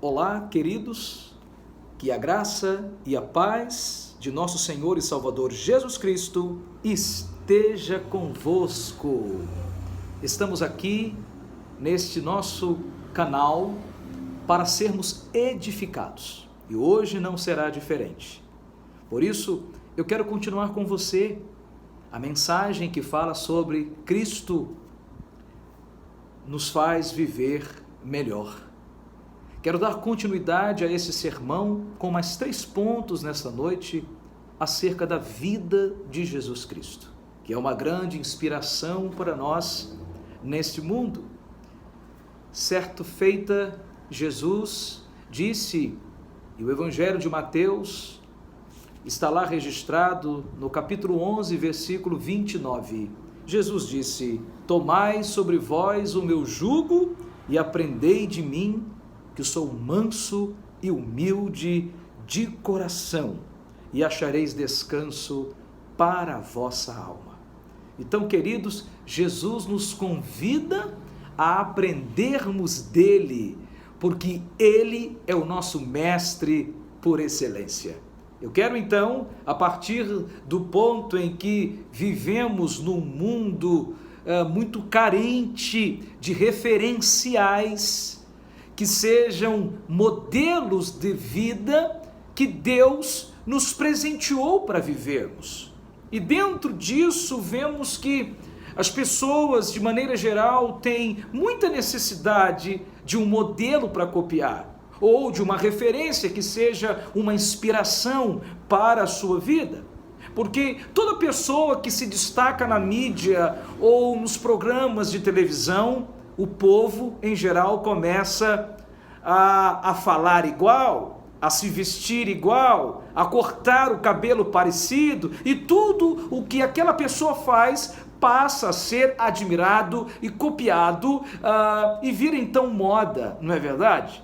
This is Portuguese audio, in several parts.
Olá, queridos, que a graça e a paz de nosso Senhor e Salvador Jesus Cristo esteja convosco. Estamos aqui neste nosso canal para sermos edificados e hoje não será diferente. Por isso, eu quero continuar com você a mensagem que fala sobre Cristo nos faz viver melhor. Quero dar continuidade a esse sermão com mais 3 pontos nesta noite acerca da vida de Jesus Cristo, que é uma grande inspiração para nós neste mundo. Certo feita, Jesus disse, e o Evangelho de Mateus está lá registrado no capítulo 11, versículo 29. Jesus disse: tomai sobre vós o meu jugo e aprendei de mim, que sou manso e humilde de coração, e achareis descanso para a vossa alma. Então, queridos, Jesus nos convida a aprendermos dele, porque ele é o nosso mestre por excelência. Eu quero então, a partir do ponto em que vivemos num mundo muito carente de referenciais, que sejam modelos de vida que Deus nos presenteou para vivermos. E dentro disso vemos que as pessoas, de maneira geral, têm muita necessidade de um modelo para copiar, ou de uma referência que seja uma inspiração para a sua vida. Porque toda pessoa que se destaca na mídia ou nos programas de televisão, o povo, em geral, começa a falar igual, a se vestir igual, a cortar o cabelo parecido, e tudo o que aquela pessoa faz passa a ser admirado e copiado e vira então moda, não é verdade?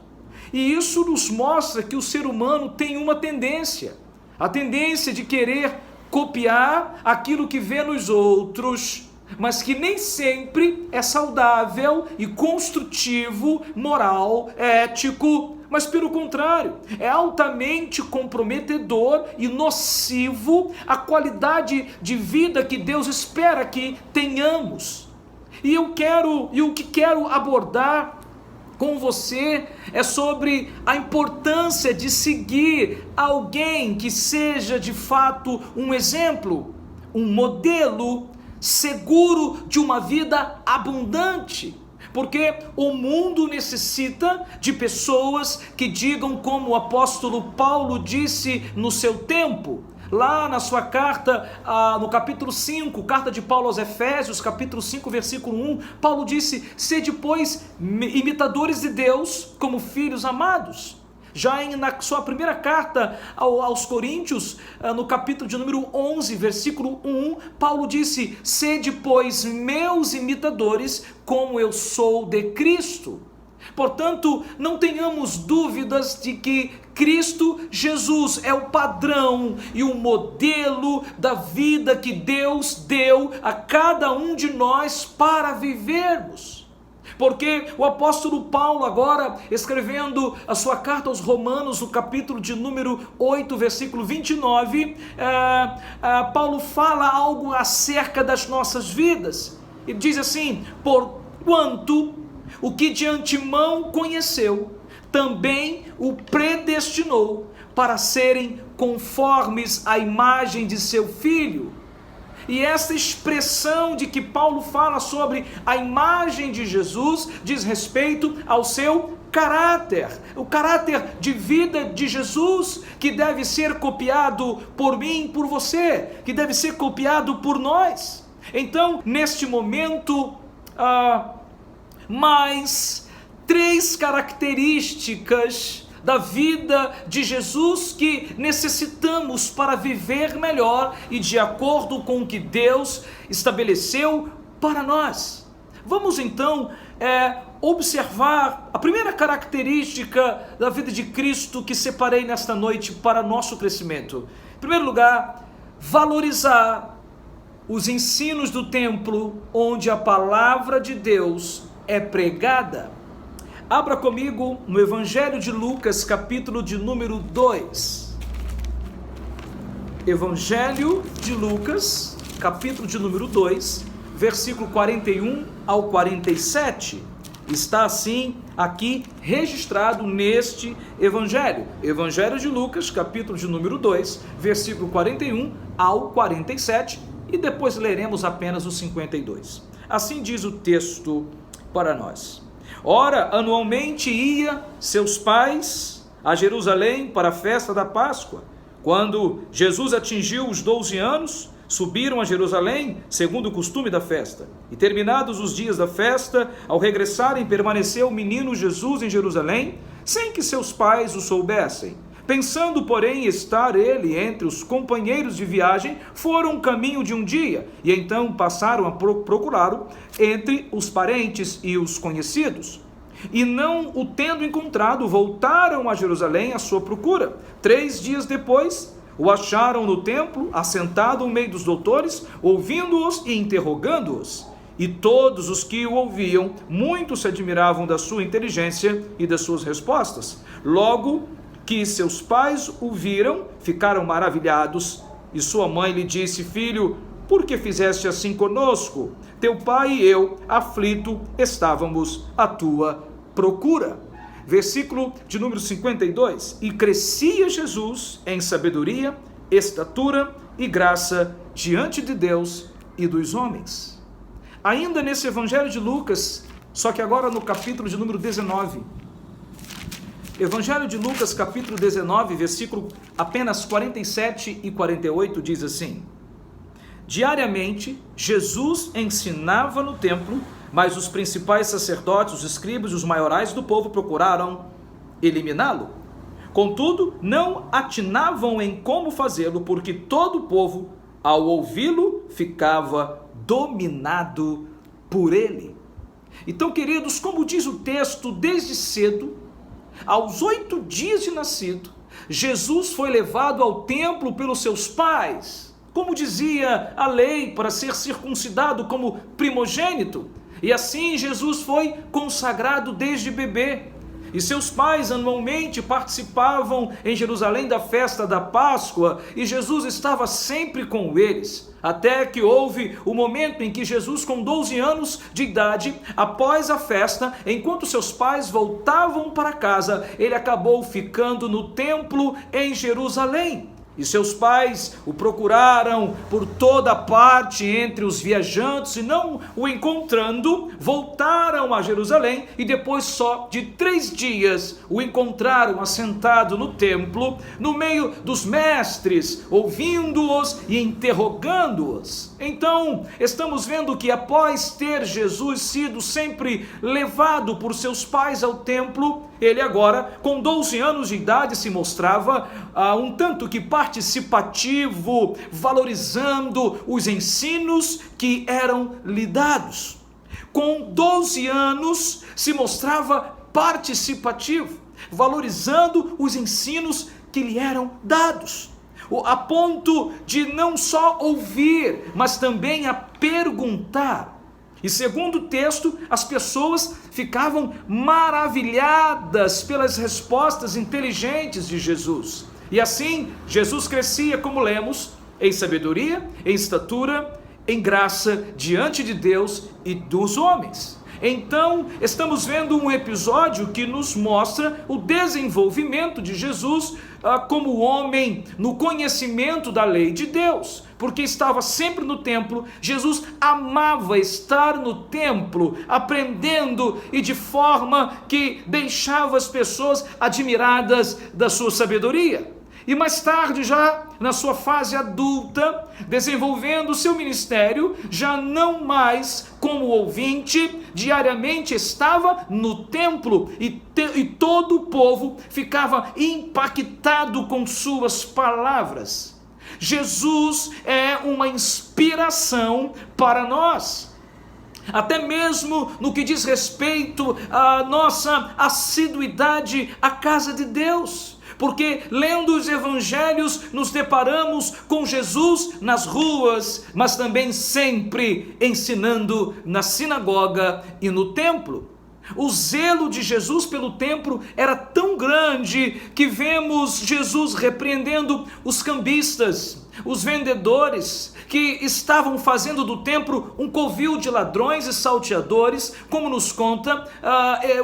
E isso nos mostra que o ser humano tem uma tendência, a tendência de querer copiar aquilo que vê nos outros, mas que nem sempre é saudável e construtivo, moral, ético, mas pelo contrário, é altamente comprometedor e nocivo a qualidade de vida que Deus espera que tenhamos. E o que quero abordar com você é sobre a importância de seguir alguém que seja de fato um exemplo, um modelo seguro de uma vida abundante, porque o mundo necessita de pessoas que digam como o apóstolo Paulo disse no seu tempo, lá na sua carta, no capítulo 5, carta de Paulo aos Efésios, capítulo 5, versículo 1, Paulo disse: sede, pois, imitadores de Deus como filhos amados. Já na sua primeira carta aos Coríntios, no capítulo de número 11, versículo 1, Paulo disse: sede, pois, meus imitadores, como eu sou de Cristo. Portanto, não tenhamos dúvidas de que Cristo Jesus é o padrão e o modelo da vida que Deus deu a cada um de nós para vivermos. Porque o apóstolo Paulo, agora escrevendo a sua carta aos Romanos, no capítulo de número 8, versículo 29, Paulo fala algo acerca das nossas vidas. Ele diz assim: porquanto o que de antemão conheceu, também o predestinou para serem conformes à imagem de seu Filho. E essa expressão de que Paulo fala sobre a imagem de Jesus diz respeito ao seu caráter, o caráter de vida de Jesus, que deve ser copiado por mim, por você, que deve ser copiado por nós. Então, neste momento, mais 3 características da vida de Jesus que necessitamos para viver melhor e de acordo com o que Deus estabeleceu para nós. Vamos então observar a primeira característica da vida de Cristo que separei nesta noite para nosso crescimento. Em primeiro lugar, valorizar os ensinos do templo onde a palavra de Deus é pregada. Abra comigo no Evangelho de Lucas, capítulo de número 2. Evangelho de Lucas, capítulo de número 2, versículo 41 ao 47. Está assim aqui registrado neste Evangelho. Evangelho de Lucas, capítulo de número 2, versículo 41 ao 47. E depois leremos apenas o 52. Assim diz o texto para nós. Ora, anualmente ia seus pais a Jerusalém para a festa da Páscoa. Quando Jesus atingiu os 12 anos, subiram a Jerusalém, segundo o costume da festa. E terminados os dias da festa, ao regressarem, permaneceu o menino Jesus em Jerusalém, sem que seus pais o soubessem. Pensando, porém, estar ele entre os companheiros de viagem, foram caminho de um dia, e então passaram a procurá-lo entre os parentes e os conhecidos. E não o tendo encontrado, voltaram a Jerusalém à sua procura. 3 dias depois, o acharam no templo, assentado no meio dos doutores, ouvindo-os e interrogando-os. E todos os que o ouviam, muito se admiravam da sua inteligência e das suas respostas. Logo que seus pais o viram, ficaram maravilhados, e sua mãe lhe disse: Filho, por que fizeste assim conosco? Teu pai e eu, aflito, estávamos à tua procura. Versículo de número 52. E crescia Jesus em sabedoria, estatura e graça diante de Deus e dos homens. Ainda nesse Evangelho de Lucas, só que agora no capítulo de número 19. Evangelho de Lucas, capítulo 19, versículo apenas 47 e 48, diz assim: Diariamente, Jesus ensinava no templo, mas os principais sacerdotes, os escribas e os maiorais do povo procuraram eliminá-lo. Contudo, não atinavam em como fazê-lo, porque todo o povo, ao ouvi-lo, ficava dominado por ele. Então, queridos, como diz o texto, desde cedo, aos 8 dias de nascido, Jesus foi levado ao templo pelos seus pais, como dizia a lei, para ser circuncidado como primogênito. E assim Jesus foi consagrado desde bebê. E seus pais anualmente participavam em Jerusalém da festa da Páscoa, e Jesus estava sempre com eles. Até que houve o momento em que Jesus, com 12 anos de idade, após a festa, enquanto seus pais voltavam para casa, ele acabou ficando no templo em Jerusalém. E seus pais o procuraram por toda parte entre os viajantes, e não o encontrando, voltaram a Jerusalém, e depois só de 3 dias o encontraram assentado no templo, no meio dos mestres, ouvindo-os e interrogando-os. Então, estamos vendo que após ter Jesus sido sempre levado por seus pais ao templo, ele agora, com 12 anos de idade, se mostrava um tanto que participativo, valorizando os ensinos que eram lhe dados. Com 12 anos, se mostrava participativo, valorizando os ensinos que lhe eram dados, a ponto de não só ouvir, mas também a perguntar. E segundo o texto, as pessoas ficavam maravilhadas pelas respostas inteligentes de Jesus. E assim, Jesus crescia, como lemos, em sabedoria, em estatura, em graça diante de Deus e dos homens. Então, estamos vendo um episódio que nos mostra o desenvolvimento de Jesus como homem no conhecimento da lei de Deus, porque estava sempre no templo. Jesus amava estar no templo, aprendendo, e de forma que deixava as pessoas admiradas da sua sabedoria. E mais tarde, já na sua fase adulta, desenvolvendo o seu ministério, já não mais como ouvinte, diariamente estava no templo, e todo o povo ficava impactado com suas palavras. Jesus é uma inspiração para nós, até mesmo no que diz respeito à nossa assiduidade à casa de Deus. Porque lendo os evangelhos nos deparamos com Jesus nas ruas, mas também sempre ensinando na sinagoga e no templo. O zelo de Jesus pelo templo era tão grande que vemos Jesus repreendendo os cambistas, os vendedores, que estavam fazendo do templo um covil de ladrões e salteadores, como nos conta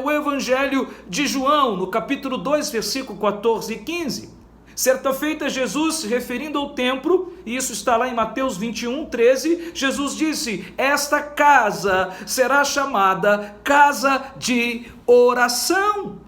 o Evangelho de João, no capítulo 2, versículo 14 e 15. Certa feita, Jesus, se referindo ao templo, e isso está lá em Mateus 21, 13, Jesus disse: esta casa será chamada casa de oração.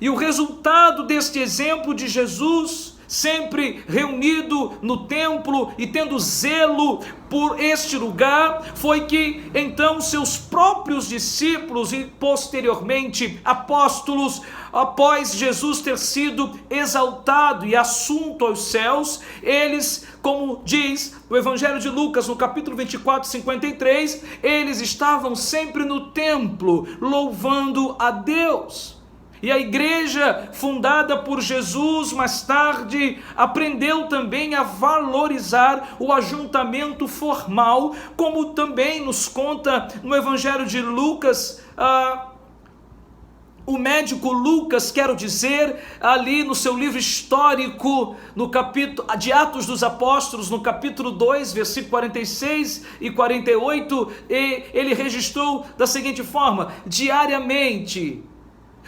E o resultado deste exemplo de Jesus, sempre reunido no templo e tendo zelo por este lugar, foi que então seus próprios discípulos e posteriormente apóstolos, após Jesus ter sido exaltado e assunto aos céus, eles, como diz o Evangelho de Lucas no capítulo 24, 53, eles estavam sempre no templo louvando a Deus. E a igreja fundada por Jesus mais tarde aprendeu também a valorizar o ajuntamento formal, como também nos conta no Evangelho de Lucas, o médico Lucas, quero dizer, ali no seu livro histórico, no capítulo de Atos dos Apóstolos, no capítulo 2, versículo 46 e 48, ele registrou da seguinte forma: diariamente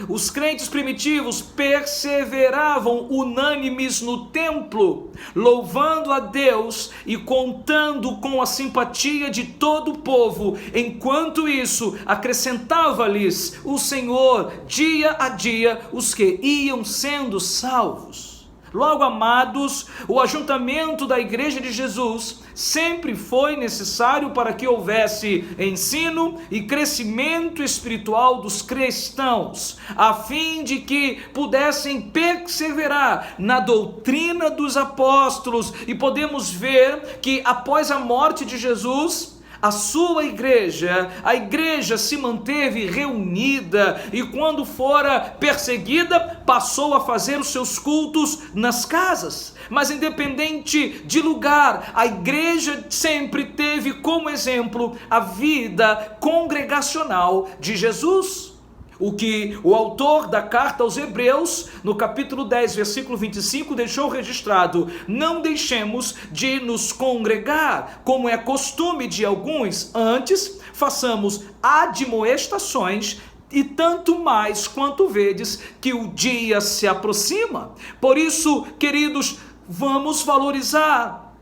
os crentes primitivos perseveravam unânimes no templo, louvando a Deus e contando com a simpatia de todo o povo. Enquanto isso, acrescentava-lhes o Senhor dia a dia os que iam sendo salvos. Logo, amados, o ajuntamento da Igreja de Jesus sempre foi necessário para que houvesse ensino e crescimento espiritual dos cristãos, a fim de que pudessem perseverar na doutrina dos apóstolos. E podemos ver que após a morte de Jesus, a sua igreja, a igreja se manteve reunida e quando fora perseguida, passou a fazer os seus cultos nas casas. Mas independente de lugar, a igreja sempre teve como exemplo a vida congregacional de Jesus. O que o autor da carta aos Hebreus, no capítulo 10, versículo 25, deixou registrado: não deixemos de nos congregar, como é costume de alguns, antes façamos admoestações, e tanto mais quanto vedes que o dia se aproxima. Por isso, queridos, vamos valorizar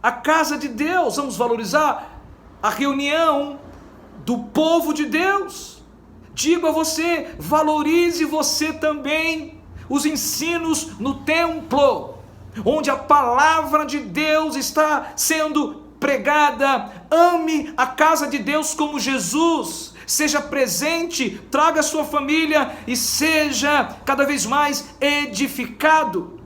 a casa de Deus, vamos valorizar a reunião do povo de Deus. Digo a você, valorize você também os ensinos no templo, onde a palavra de Deus está sendo pregada. Ame a casa de Deus como Jesus. Seja presente, traga a sua família e seja cada vez mais edificado.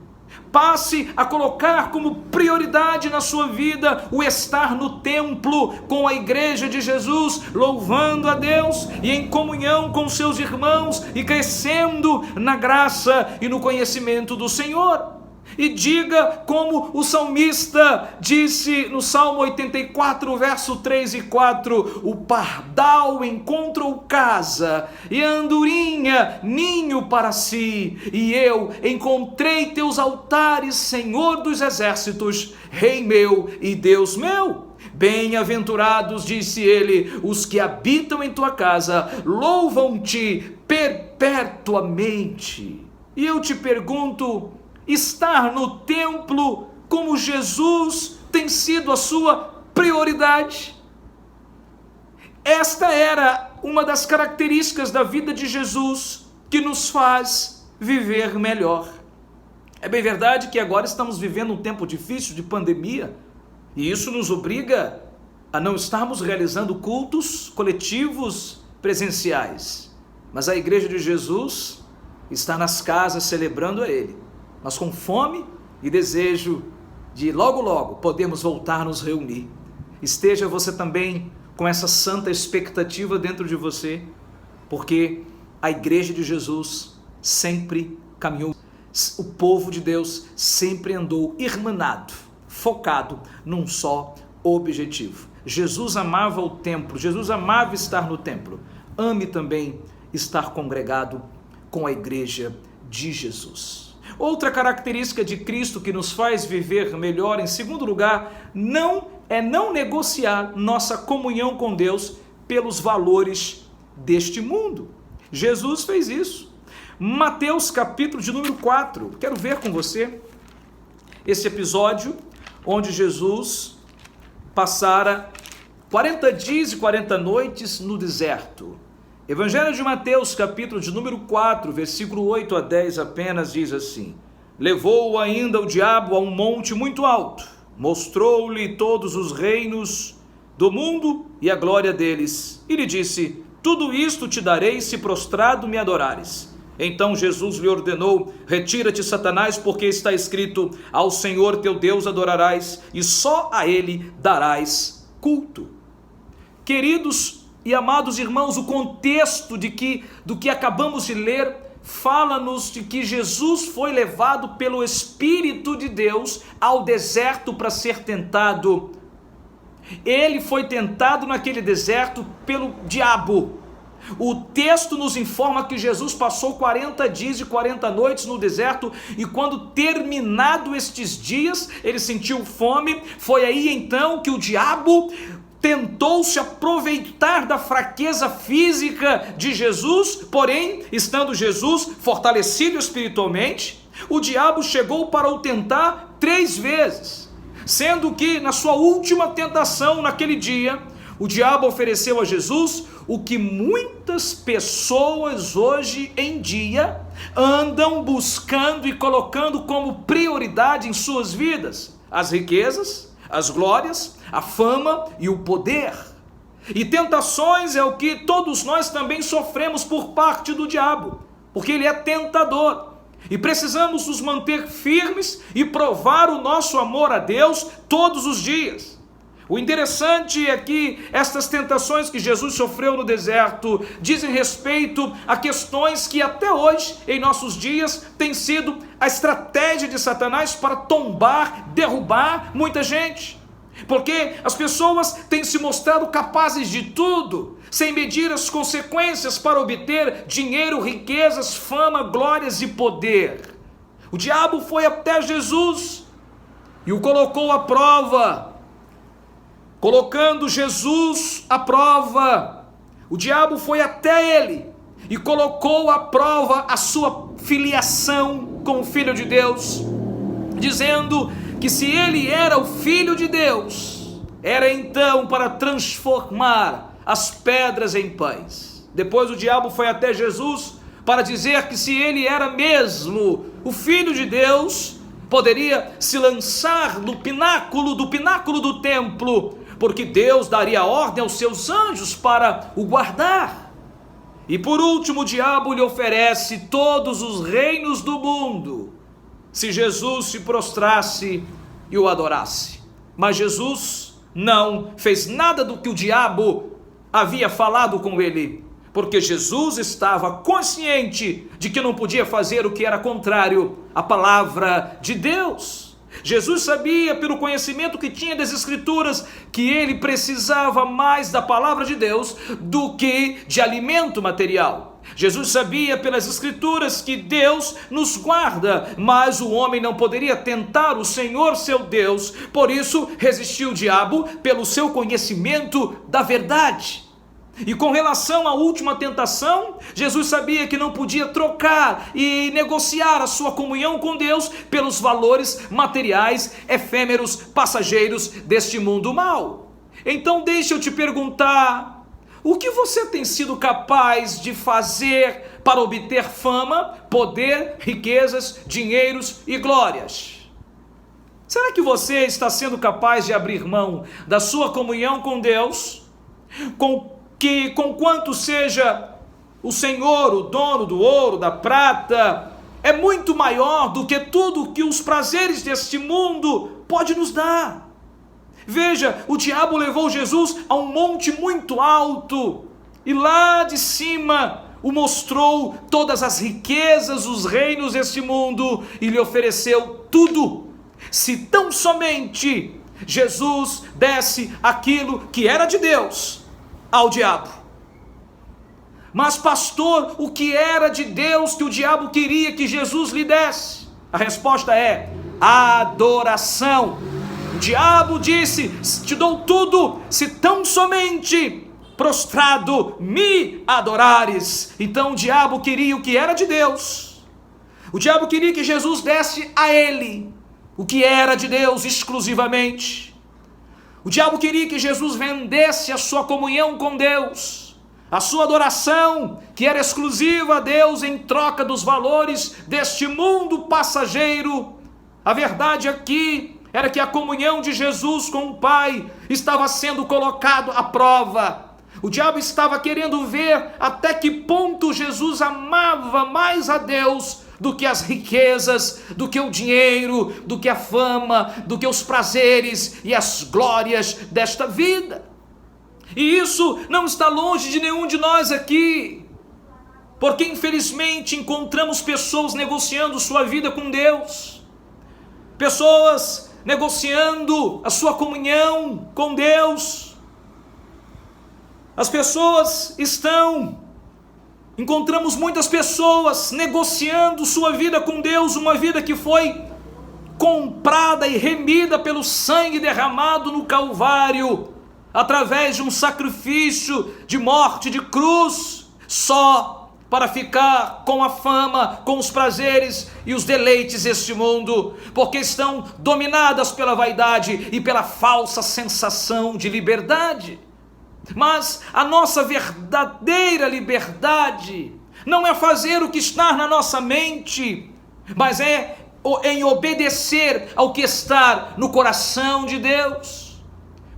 Passe a colocar como prioridade na sua vida o estar no templo com a igreja de Jesus, louvando a Deus e em comunhão com seus irmãos e crescendo na graça e no conhecimento do Senhor. E diga como o salmista disse no Salmo 84, verso 3 e 4, o pardal encontrou casa e a andorinha ninho para si, e eu encontrei teus altares, Senhor dos exércitos, Rei meu e Deus meu. Bem-aventurados, disse ele, os que habitam em tua casa, louvam-te perpetuamente. E eu te pergunto, estar no templo como Jesus tem sido a sua prioridade? Esta era uma das características da vida de Jesus que nos faz viver melhor. É bem verdade que agora estamos vivendo um tempo difícil de pandemia, e isso nos obriga a não estarmos realizando cultos coletivos presenciais. Mas a igreja de Jesus está nas casas celebrando a Ele. Mas com fome e desejo de logo logo podermos voltar a nos reunir. Esteja você também com essa santa expectativa dentro de você, porque a igreja de Jesus sempre caminhou, o povo de Deus sempre andou irmanado, focado num só objetivo. Jesus amava o templo, Jesus amava estar no templo. Ame também estar congregado com a igreja de Jesus. Outra característica de Cristo que nos faz viver melhor, em segundo lugar, não negociar nossa comunhão com Deus pelos valores deste mundo. Jesus fez isso. Mateus capítulo de número 4. Quero ver com você esse episódio onde Jesus passara 40 dias e 40 noites no deserto. Evangelho de Mateus, capítulo de número 4, versículo 8 a 10 apenas diz assim: Levou-o ainda o diabo a um monte muito alto, mostrou-lhe todos os reinos do mundo e a glória deles, e lhe disse: Tudo isto te darei se prostrado me adorares. Então Jesus lhe ordenou: Retira-te, Satanás, porque está escrito: Ao Senhor teu Deus adorarás, e só a ele darás culto. Queridos e amados irmãos, o contexto do que acabamos de ler fala-nos de que Jesus foi levado pelo Espírito de Deus ao deserto para ser tentado. Ele foi tentado naquele deserto pelo diabo. O texto nos informa que Jesus passou 40 dias e 40 noites no deserto, e quando terminado estes dias, ele sentiu fome. Foi aí então que o diabo tentou se aproveitar da fraqueza física de Jesus, porém, estando Jesus fortalecido espiritualmente, o diabo chegou para o tentar 3 vezes, sendo que na sua última tentação naquele dia, o diabo ofereceu a Jesus o que muitas pessoas hoje em dia andam buscando e colocando como prioridade em suas vidas: as riquezas, as glórias, a fama e o poder. E tentações é o que todos nós também sofremos por parte do diabo, porque ele é tentador. E precisamos nos manter firmes e provar o nosso amor a Deus todos os dias. O interessante é que estas tentações que Jesus sofreu no deserto dizem respeito a questões que até hoje, em nossos dias, tem sido a estratégia de Satanás para tombar, derrubar muita gente. Porque as pessoas têm se mostrado capazes de tudo, sem medir as consequências, para obter dinheiro, riquezas, fama, glórias e poder. O diabo foi até Jesus e o colocou à prova. Colocando Jesus à prova, o diabo foi até ele e colocou à prova a sua filiação com o Filho de Deus, dizendo que se ele era o Filho de Deus, era então para transformar as pedras em pães. Depois o diabo foi até Jesus para dizer que se ele era mesmo o Filho de Deus, poderia se lançar do pináculo do templo, porque Deus daria ordem aos seus anjos para o guardar. E por último, o diabo lhe oferece todos os reinos do mundo, se Jesus se prostrasse e o adorasse. Mas Jesus não fez nada do que o diabo havia falado com ele, porque Jesus estava consciente de que não podia fazer o que era contrário à palavra de Deus. Jesus sabia, pelo conhecimento que tinha das Escrituras, que ele precisava mais da palavra de Deus do que de alimento material. Jesus sabia pelas Escrituras que Deus nos guarda, mas o homem não poderia tentar o Senhor seu Deus, por isso resistiu o diabo pelo seu conhecimento da verdade. E com relação à última tentação, Jesus sabia que não podia trocar e negociar a sua comunhão com Deus pelos valores materiais, efêmeros, passageiros deste mundo mau. Então deixa eu te perguntar: o que você tem sido capaz de fazer para obter fama, poder, riquezas, dinheiros e glórias? Será que você está sendo capaz de abrir mão da sua comunhão com Deus, conquanto seja o Senhor, o dono do ouro, da prata, é muito maior do que tudo que os prazeres deste mundo pode nos dar? Veja, o diabo levou Jesus a um monte muito alto, e lá de cima o mostrou todas as riquezas, os reinos deste mundo, e lhe ofereceu tudo, se tão somente Jesus desse aquilo que era de Deus ao diabo. Mas pastor, o que era de Deus que o diabo queria que Jesus lhe desse? A resposta é adoração. O diabo disse: te dou tudo, se tão somente prostrado me adorares. Então o diabo queria o que era de Deus. O diabo queria que Jesus desse a ele o que era de Deus exclusivamente. O diabo queria que Jesus vendesse a sua comunhão com Deus, a sua adoração, que era exclusiva a Deus, em troca dos valores deste mundo passageiro. A verdade aqui era que a comunhão de Jesus com o Pai estava sendo colocado à prova. O diabo estava querendo ver até que ponto Jesus amava mais a Deus do que as riquezas, do que o dinheiro, do que a fama, do que os prazeres e as glórias desta vida. E isso não está longe de nenhum de nós aqui, porque infelizmente encontramos pessoas negociando sua vida com Deus, pessoas negociando a sua comunhão com Deus. As pessoas encontramos muitas pessoas negociando sua vida com Deus, uma vida que foi comprada e remida pelo sangue derramado no Calvário, através de um sacrifício de morte, de cruz, só para ficar com a fama, com os prazeres e os deleites deste mundo, porque estão dominadas pela vaidade e pela falsa sensação de liberdade. Mas a nossa verdadeira liberdade não é fazer o que está na nossa mente, mas é em obedecer ao que está no coração de Deus.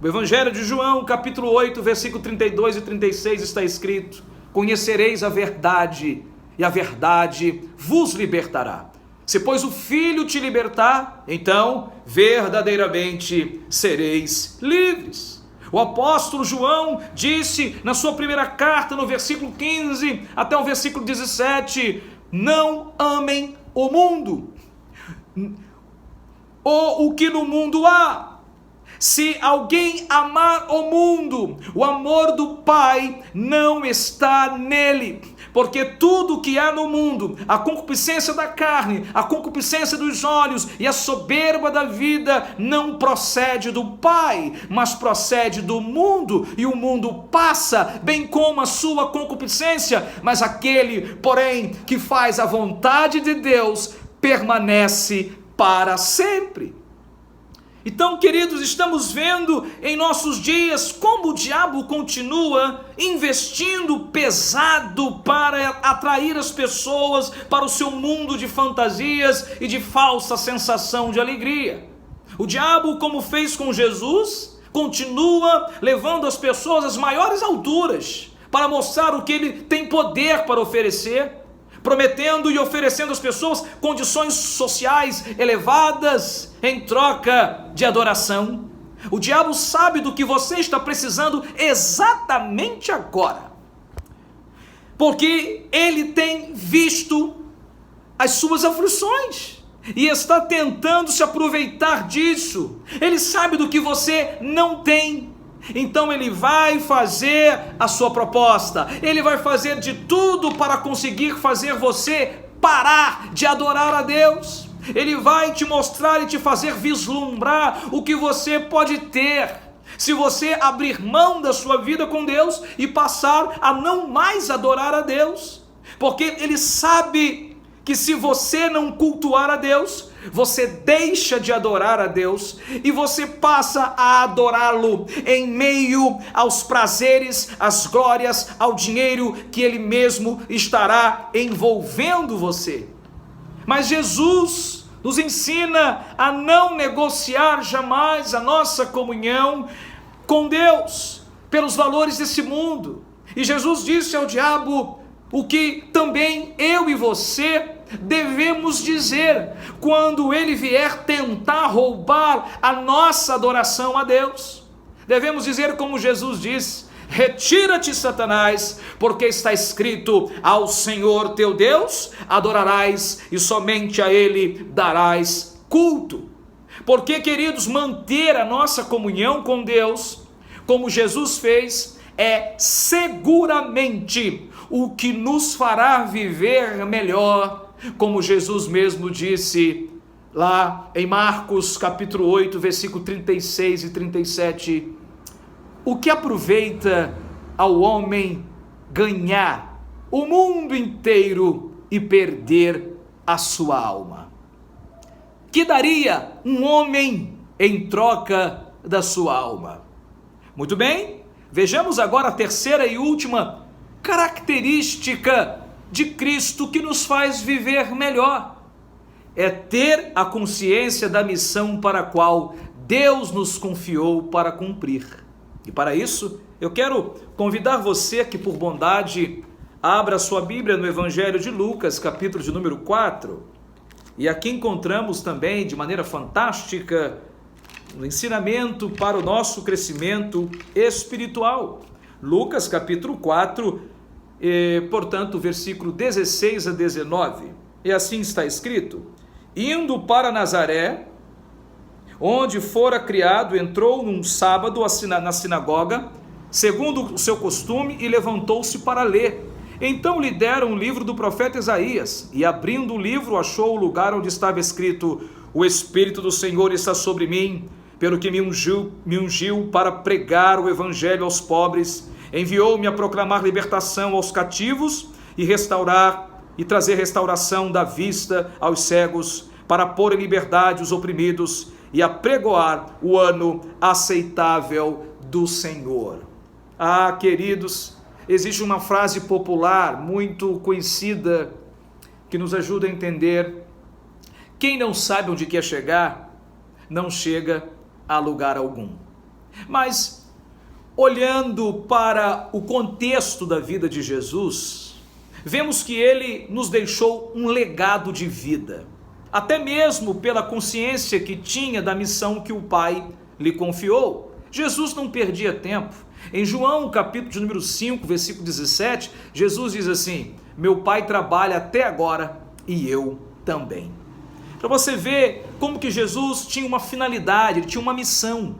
O Evangelho de João, capítulo 8, versículo 32 e 36 está escrito: conhecereis a verdade, e a verdade vos libertará. Se pois o Filho te libertar, então verdadeiramente sereis livres. O apóstolo João disse na sua primeira carta, no versículo 15 até o versículo 17, não amem o mundo, ou o que no mundo há. Se alguém amar o mundo, o amor do Pai não está nele. Porque tudo que há no mundo, a concupiscência da carne, a concupiscência dos olhos e a soberba da vida, não procede do Pai, mas procede do mundo, e o mundo passa, bem como a sua concupiscência, mas aquele, porém, que faz a vontade de Deus, permanece para sempre. Então, queridos, estamos vendo em nossos dias como o diabo continua investindo pesado para atrair as pessoas para o seu mundo de fantasias e de falsa sensação de alegria. O diabo, como fez com Jesus, continua levando as pessoas às maiores alturas para mostrar o que ele tem poder para oferecer, prometendo e oferecendo às pessoas condições sociais elevadas em troca de adoração. O diabo sabe do que você está precisando exatamente agora, porque ele tem visto as suas aflições e está tentando se aproveitar disso. Ele sabe do que você não tem. Então ele vai fazer a sua proposta, ele vai fazer de tudo para conseguir fazer você parar de adorar a Deus. Ele vai te mostrar e te fazer vislumbrar o que você pode ter se você abrir mão da sua vida com Deus e passar a não mais adorar a Deus, porque ele sabe que se você não cultuar a Deus, você deixa de adorar a Deus e você passa a adorá-lo em meio aos prazeres, às glórias, ao dinheiro que ele mesmo estará envolvendo você. Mas Jesus nos ensina a não negociar jamais a nossa comunhão com Deus pelos valores desse mundo. E Jesus disse ao diabo o que também eu e você devemos dizer quando ele vier tentar roubar a nossa adoração a Deus. Devemos dizer como Jesus disse: retira-te, Satanás, porque está escrito, ao Senhor teu Deus adorarás e somente a ele darás culto. Porque, queridos, manter a nossa comunhão com Deus, como Jesus fez, é seguramente o que nos fará viver melhor, como Jesus mesmo disse lá em Marcos capítulo 8, versículo 36 e 37, o que aproveita ao homem ganhar o mundo inteiro e perder a sua alma? Que daria um homem em troca da sua alma? Muito bem, vejamos agora a terceira e última característica de Cristo que nos faz viver melhor. É ter a consciência da missão para a qual Deus nos confiou para cumprir. E para isso, eu quero convidar você que por bondade abra sua Bíblia no Evangelho de Lucas, capítulo de número 4. E aqui encontramos também, de maneira fantástica, o ensinamento para o nosso crescimento espiritual. Lucas capítulo 4, portanto, versículo 16 a 19. E assim está escrito: indo para Nazaré, onde fora criado, entrou num sábado na sinagoga, segundo o seu costume, e levantou-se para ler. Então lhe deram o livro do profeta Isaías, e abrindo o livro, achou o lugar onde estava escrito: o Espírito do Senhor está sobre mim, pelo que me ungiu para pregar o evangelho aos pobres, enviou-me a proclamar libertação aos cativos e trazer restauração da vista aos cegos, para pôr em liberdade os oprimidos e apregoar o ano aceitável do Senhor. Ah, queridos, existe uma frase popular muito conhecida que nos ajuda a entender: quem não sabe onde quer chegar, não chega a lugar algum. Mas, olhando para o contexto da vida de Jesus, vemos que ele nos deixou um legado de vida, até mesmo pela consciência que tinha da missão que o Pai lhe confiou. Jesus não perdia tempo. Em João, capítulo de número 5, versículo 17, Jesus diz assim: meu Pai trabalha até agora e eu também. Para você ver como que Jesus tinha uma finalidade, ele tinha uma missão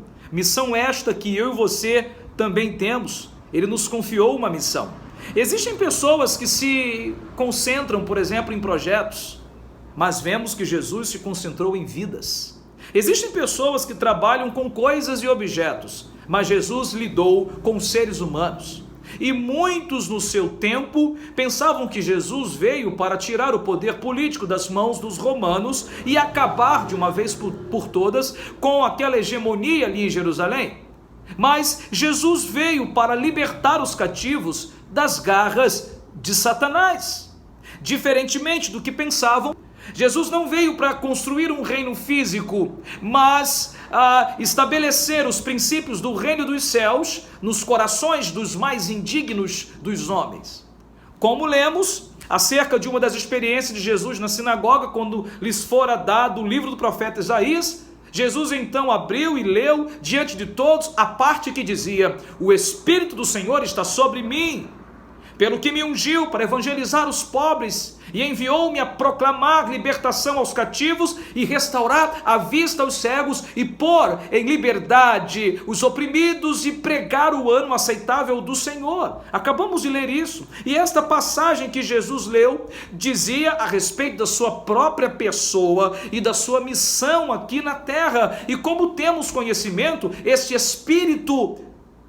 esta que eu e você também temos. Ele nos confiou uma missão. Existem pessoas que se concentram, por exemplo, em projetos, mas vemos que Jesus se concentrou em vidas. Existem pessoas que trabalham com coisas e objetos, mas Jesus lidou com seres humanos. E muitos no seu tempo pensavam que Jesus veio para tirar o poder político das mãos dos romanos e acabar de uma vez por todas com aquela hegemonia ali em Jerusalém. Mas Jesus veio para libertar os cativos das garras de Satanás. Diferentemente do que pensavam, Jesus não veio para construir um reino físico, mas estabelecer os princípios do reino dos céus nos corações dos mais indignos dos homens. Como lemos acerca de uma das experiências de Jesus na sinagoga, quando lhes fora dado o livro do profeta Isaías, Jesus então abriu e leu diante de todos a parte que dizia: o Espírito do Senhor está sobre mim, pelo que me ungiu para evangelizar os pobres, e enviou-me a proclamar libertação aos cativos e restaurar a vista aos cegos e pôr em liberdade os oprimidos e pregar o ano aceitável do Senhor. Acabamos de ler isso. E esta passagem que Jesus leu dizia a respeito da sua própria pessoa e da sua missão aqui na terra. E como temos conhecimento, este Espírito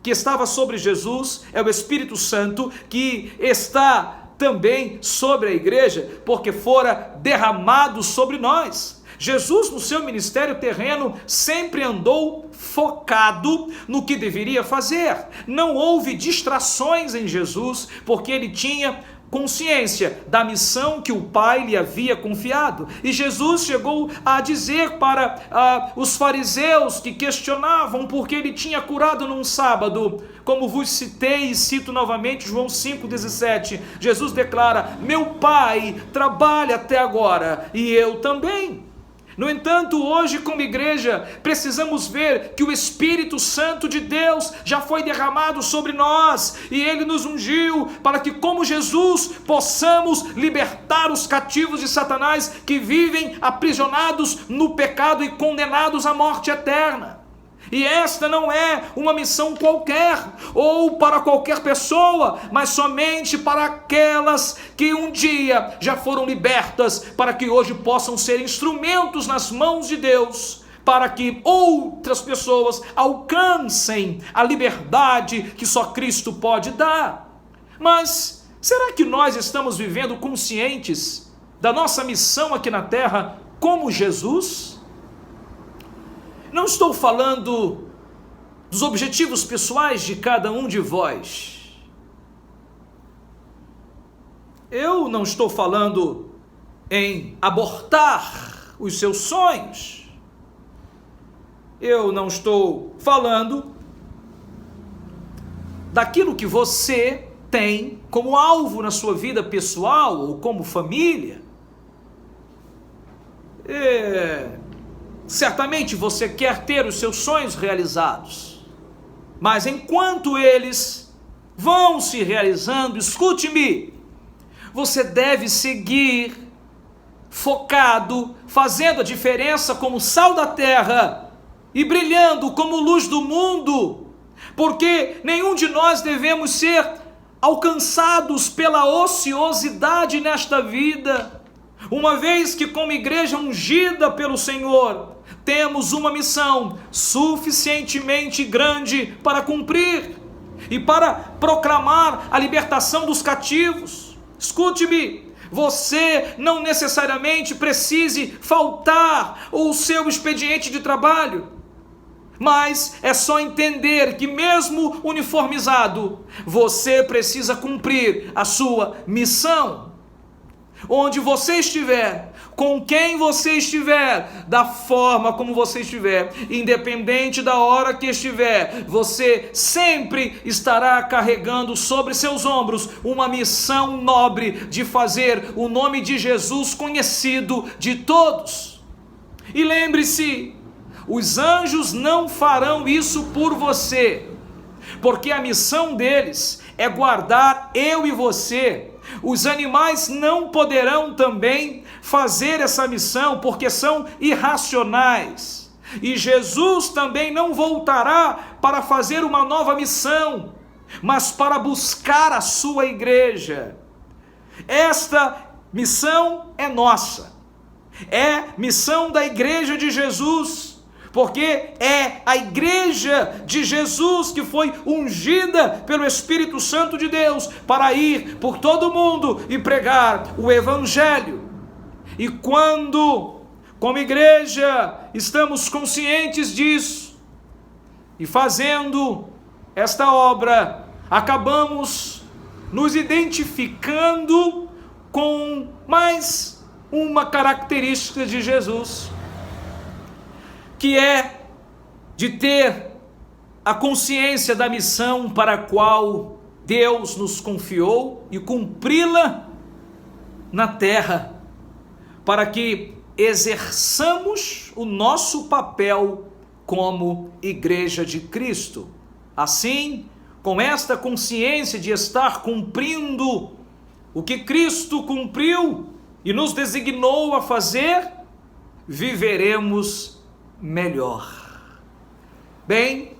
que estava sobre Jesus é o Espírito Santo que está também sobre a igreja, porque fora derramado sobre nós. Jesus, no seu ministério terreno, sempre andou focado no que deveria fazer. Não houve distrações em Jesus, porque ele tinha consciência da missão que o Pai lhe havia confiado. E Jesus chegou a dizer para os fariseus que questionavam porque ele tinha curado num sábado, como vos citei e cito novamente João 5,17, Jesus declara: meu Pai trabalha até agora e eu também. No entanto, hoje como igreja, precisamos ver que o Espírito Santo de Deus já foi derramado sobre nós, e Ele nos ungiu para que, como Jesus, possamos libertar os cativos de Satanás que vivem aprisionados no pecado e condenados à morte eterna. E esta não é uma missão qualquer, ou para qualquer pessoa, mas somente para aquelas que um dia já foram libertas, para que hoje possam ser instrumentos nas mãos de Deus, para que outras pessoas alcancem a liberdade que só Cristo pode dar. Mas será que nós estamos vivendo conscientes da nossa missão aqui na terra como Jesus? Não estou falando dos objetivos pessoais de cada um de vós. Eu não estou falando em abortar os seus sonhos. Eu não estou falando daquilo que você tem como alvo na sua vida pessoal ou como família. Certamente você quer ter os seus sonhos realizados, mas enquanto eles vão se realizando, escute-me, você deve seguir focado, fazendo a diferença como sal da terra e brilhando como luz do mundo, porque nenhum de nós devemos ser alcançados pela ociosidade nesta vida, uma vez que como igreja ungida pelo Senhor, temos uma missão suficientemente grande para cumprir e para proclamar a libertação dos cativos. Escute-me, você não necessariamente precise faltar o seu expediente de trabalho, mas é só entender que mesmo uniformizado, você precisa cumprir a sua missão. Onde você estiver, com quem você estiver, da forma como você estiver, independente da hora que estiver, você sempre estará carregando sobre seus ombros uma missão nobre de fazer o nome de Jesus conhecido de todos. E lembre-se, os anjos não farão isso por você, porque a missão deles é guardar eu e você. Os animais não poderão também fazer essa missão, porque são irracionais. E Jesus também não voltará para fazer uma nova missão, mas para buscar a sua igreja. Esta missão é nossa, é missão da igreja de Jesus, porque é a igreja de Jesus que foi ungida pelo Espírito Santo de Deus para ir por todo o mundo e pregar o Evangelho. E quando, como igreja, estamos conscientes disso e fazendo esta obra, acabamos nos identificando com mais uma característica de Jesus, que é de ter a consciência da missão para a qual Deus nos confiou e cumpri-la na terra, para que exerçamos o nosso papel como igreja de Cristo. Assim, com esta consciência de estar cumprindo o que Cristo cumpriu e nos designou a fazer, viveremos melhor. Bem,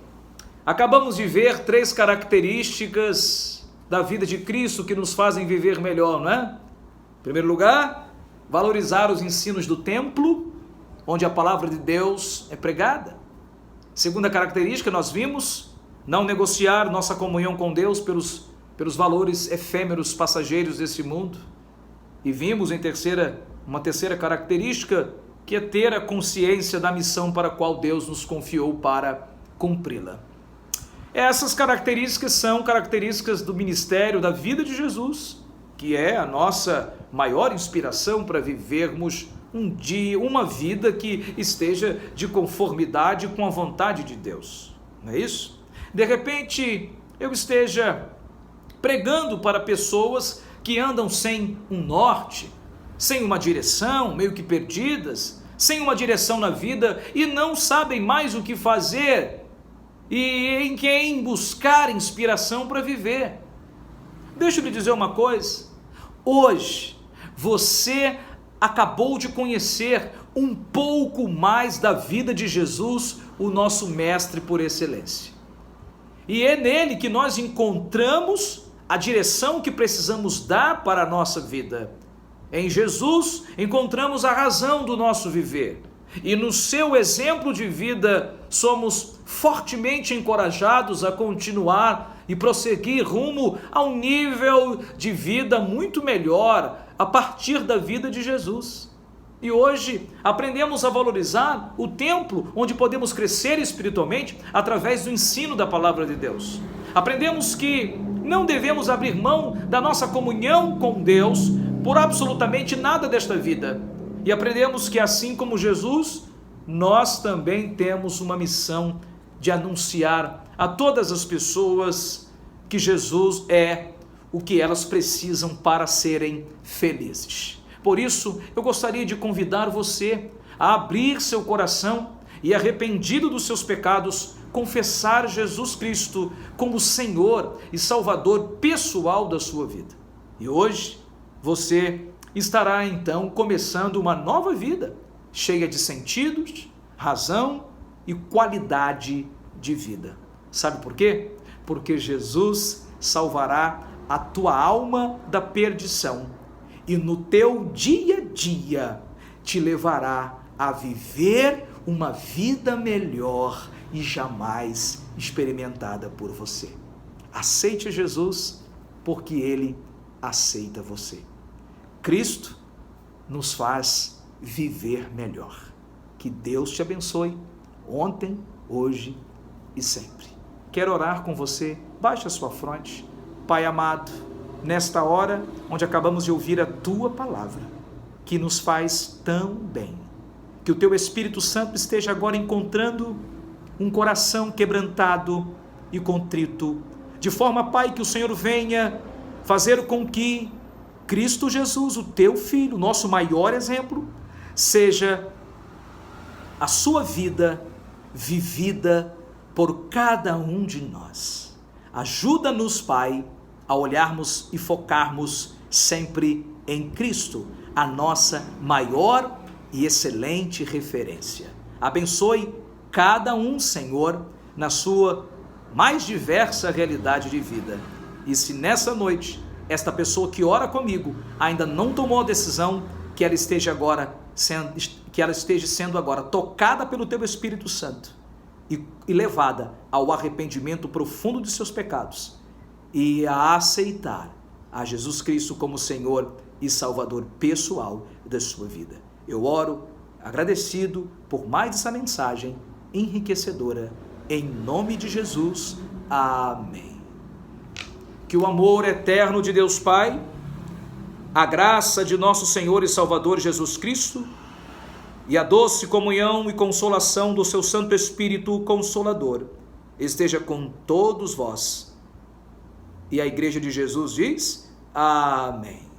acabamos de ver 3 características da vida de Cristo que nos fazem viver melhor, não é? Em primeiro lugar, valorizar os ensinos do templo, onde a palavra de Deus é pregada. Segunda característica, nós vimos, não negociar nossa comunhão com Deus pelos valores efêmeros, passageiros desse mundo. E vimos uma terceira característica, que é ter a consciência da missão para a qual Deus nos confiou para cumpri-la. Essas características são características do ministério, da vida de Jesus, que é a nossa maior inspiração para vivermos uma vida que esteja de conformidade com a vontade de Deus. Não é isso? De repente, eu esteja pregando para pessoas que andam sem um norte, sem uma direção, meio que perdidas, sem uma direção na vida e não sabem mais o que fazer e em quem buscar inspiração para viver. Deixa eu lhe dizer uma coisa, hoje você acabou de conhecer um pouco mais da vida de Jesus, o nosso mestre por excelência. E é nele que nós encontramos a direção que precisamos dar para a nossa vida. Em Jesus encontramos a razão do nosso viver. E no seu exemplo de vida somos fortemente encorajados a continuar e prosseguir rumo a um nível de vida muito melhor a partir da vida de Jesus. E hoje aprendemos a valorizar o templo onde podemos crescer espiritualmente através do ensino da palavra de Deus. Aprendemos que não devemos abrir mão da nossa comunhão com Deus por absolutamente nada desta vida. E aprendemos que assim como Jesus, nós também temos uma missão de anunciar a todas as pessoas que Jesus é o que elas precisam para serem felizes. Por isso, eu gostaria de convidar você a abrir seu coração e, arrependido dos seus pecados, confessar Jesus Cristo como Senhor e Salvador pessoal da sua vida. E hoje, você estará então começando uma nova vida, cheia de sentidos, razão e qualidade de vida. Sabe por quê? Porque Jesus salvará a tua alma da perdição e no teu dia a dia te levará a viver uma vida melhor e jamais experimentada por você. Aceite Jesus, porque Ele aceita você. Cristo nos faz viver melhor. Que Deus te abençoe, ontem, hoje e sempre. Quero orar com você, baixe a sua fronte. Pai amado, nesta hora onde acabamos de ouvir a Tua palavra, que nos faz tão bem, que o Teu Espírito Santo esteja agora encontrando um coração quebrantado e contrito, de forma, Pai, que o Senhor venha fazer com que Cristo Jesus, o Teu Filho, nosso maior exemplo, seja a sua vida vivida por cada um de nós. Ajuda-nos, Pai, a olharmos e focarmos sempre em Cristo, a nossa maior e excelente referência. Abençoe cada um, Senhor, na sua mais diversa realidade de vida. E se nessa noite, esta pessoa que ora comigo ainda não tomou a decisão, que ela esteja sendo agora tocada pelo Teu Espírito Santo e levada ao arrependimento profundo de seus pecados e a aceitar a Jesus Cristo como Senhor e Salvador pessoal da sua vida. Eu oro agradecido por mais essa mensagem enriquecedora, em nome de Jesus. Amém. Que o amor eterno de Deus Pai, a graça de nosso Senhor e Salvador Jesus Cristo e a doce comunhão e consolação do seu Santo Espírito Consolador esteja com todos vós. E a Igreja de Jesus diz: Amém.